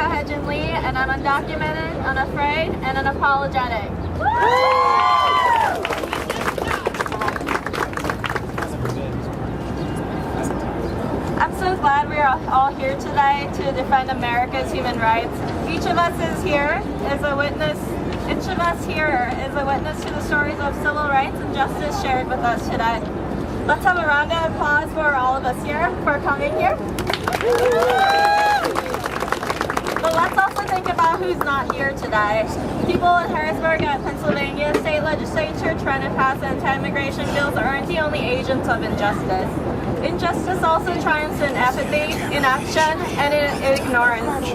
Hyejin, and I'm undocumented, unafraid, and unapologetic. I'm so glad we are all here today to defend America's human rights. Each of us here is a witness to the stories of civil rights and justice shared with us today. Let's have a round of applause for all of us here for coming here. But let's also think about who's not here today. People in Harrisburg at Pennsylvania State Legislature trying to pass anti-immigration bills aren't the only agents of injustice. Injustice also triumphs in apathy, inaction, and in ignorance.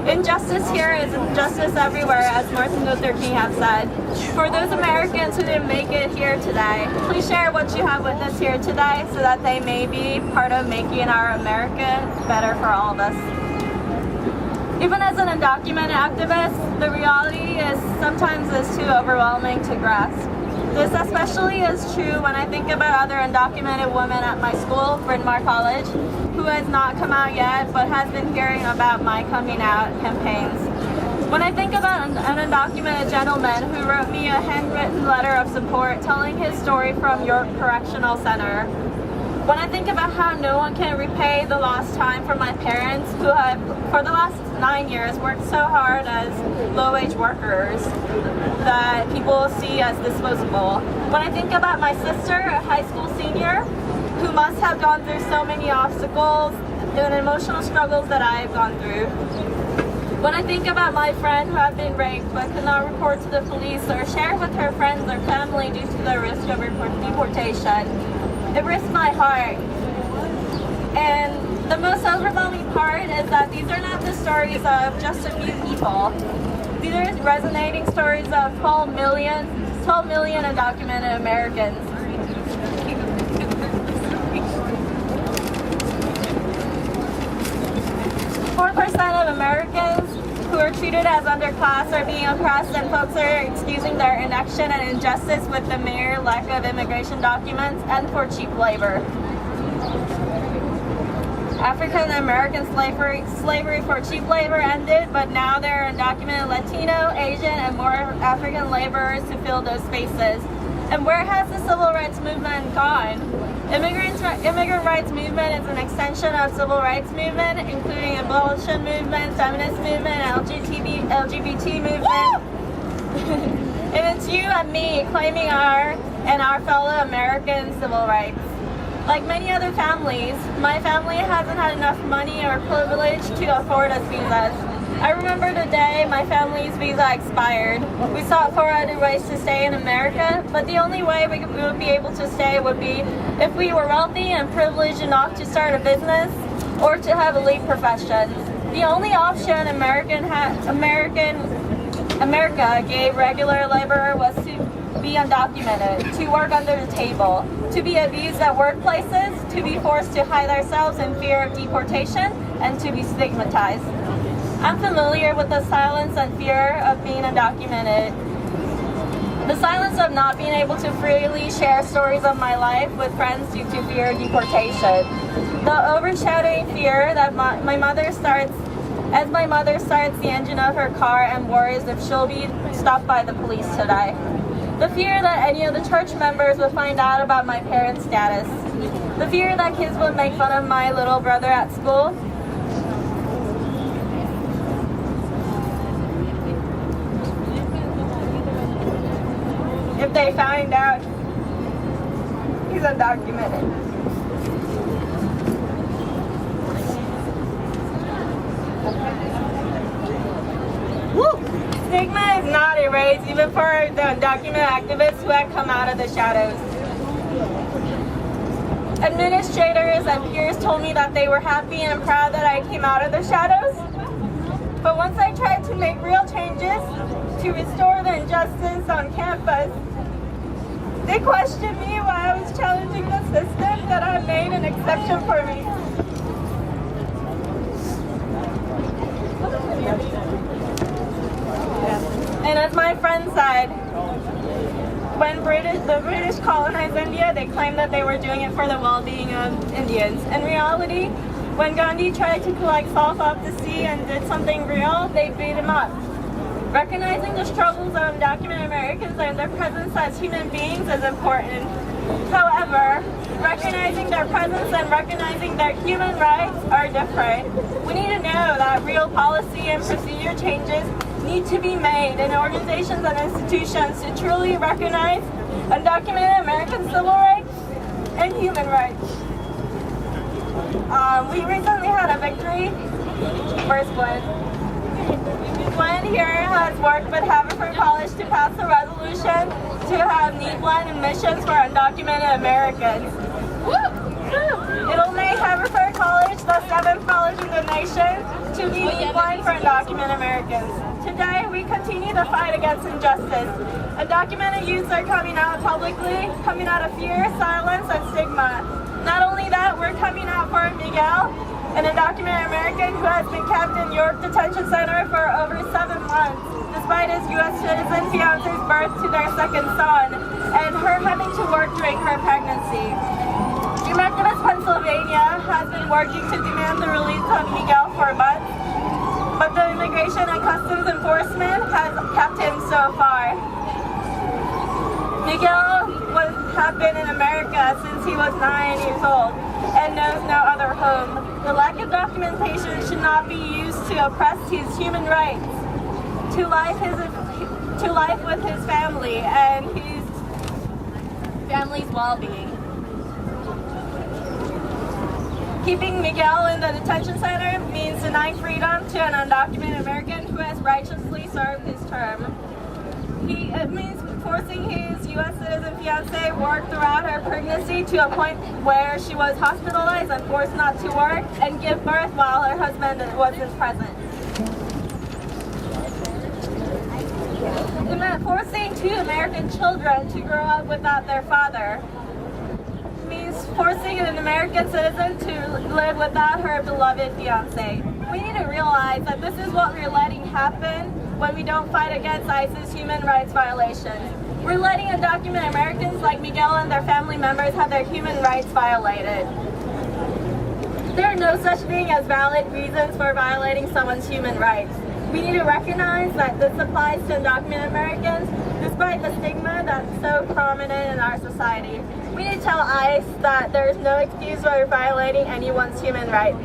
Injustice here is injustice everywhere, as Martin Luther King has said. For those Americans who didn't make it here today, please share what you have witnessed here today so that they may be part of making our America better for all of us. Even as an undocumented activist, the reality is sometimes too overwhelming to grasp. This especially is true when I think about other undocumented women at my school, Bryn Mawr College, who has not come out yet but has been hearing about my coming out campaigns. When I think about an undocumented gentleman who wrote me a handwritten letter of support telling his story from York Correctional Center. When I think about how no one can repay the lost time for my parents who have, for the last 9 years, worked so hard as low-wage workers that people see as disposable. When I think about my sister, a high school senior, who must have gone through so many obstacles and emotional struggles that I have gone through. When I think about my friend who had been raped but could not report to the police or share with her friends or family due to the risk of deportation, it risks my heart. And the most overwhelming part is that these are not the stories of just a few people. These are resonating stories of 12 million undocumented Americans. 4% of Americans who are treated as underclass are being oppressed, and folks are excusing their inaction and injustice with the mere lack of immigration documents and for cheap labor. African American slavery for cheap labor ended, but now there are undocumented Latino, Asian, and more African laborers to fill those spaces. And where has the civil rights movement gone? Immigrant rights movement is an extension of civil rights movement, including abolition movement, feminist movement, LGBT movement. And it's you and me claiming our fellow American civil rights. Like many other families, my family hasn't had enough money or privilege to afford us visas. I remember the day my family's visa expired. We sought for other ways to stay in America, but the only way we would be able to stay would be if we were wealthy and privileged enough to start a business or to have elite professions. The only option America gave regular laborer was to be undocumented, to work under the table, to be abused at workplaces, to be forced to hide ourselves in fear of deportation, and to be stigmatized. I'm familiar with the silence and fear of being undocumented. The silence of not being able to freely share stories of my life with friends due to fear of deportation. The overshadowing fear that my mother starts the engine of her car and worries if she'll be stopped by the police today. The fear that any of the church members would find out about my parents' status. The fear that kids would make fun of my little brother at school. If they find out he's undocumented. Woo! Stigma is not erased, even for the undocumented activists who have come out of the shadows. Administrators and peers told me that they were happy and proud that I came out of the shadows. But once I tried to make real changes to restore the injustice on campus, they questioned me why I was challenging the system that had made an exception for me. And as my friend said, when the British colonized India, they claimed that they were doing it for the well-being of Indians. In reality, when Gandhi tried to collect salt off the sea and did something real, they beat him up. Recognizing the struggles of undocumented Americans and their presence as human beings is important. However, recognizing their presence and recognizing their human rights are different. We need to know that real policy and procedure changes need to be made in organizations and institutions to truly recognize undocumented American civil rights and human rights. We recently had a victory. Where's Glenn? Glenn here has worked with Haverford College to pass a resolution to have need-blind admissions for undocumented Americans. It'll make Haverford College the 7th college in the nation to be need-blind for undocumented Americans. Today, we continue the fight against injustice. Undocumented youths are coming out publicly, coming out of fear, silence, and stigma. Not only that, we're coming out for Miguel, an undocumented American who has been kept in York Detention Center for over 7 months, despite his U.S. citizen fiance's birth to their second son, and her having to work during her pregnancy. Undocumented Pennsylvania has been working to demand the release of Miguel for months, but the Immigration and Customs Enforcement has kept him so far. Miguel has been in America since he was 9 years old and knows no other home. The lack of documentation should not be used to oppress his human rights to life with his family and his family's well-being. Keeping Miguel in the detention center means denying freedom to an undocumented American who has righteously served his term. It means forcing his U.S. citizen fiancee work throughout her pregnancy to a point where she was hospitalized and forced not to work and give birth while her husband wasn't present. It meant forcing 2 American children to grow up without their father. Means forcing an American citizen to live without her beloved fiancé. We need to realize that this is what we're letting happen when we don't fight against ICE's human rights violations. We're letting undocumented Americans like Miguel and their family members have their human rights violated. There are no such thing as valid reasons for violating someone's human rights. We need to recognize that this applies to undocumented Americans despite the stigma that's so prominent in our society. We need to tell ICE that there is no excuse for violating anyone's human rights.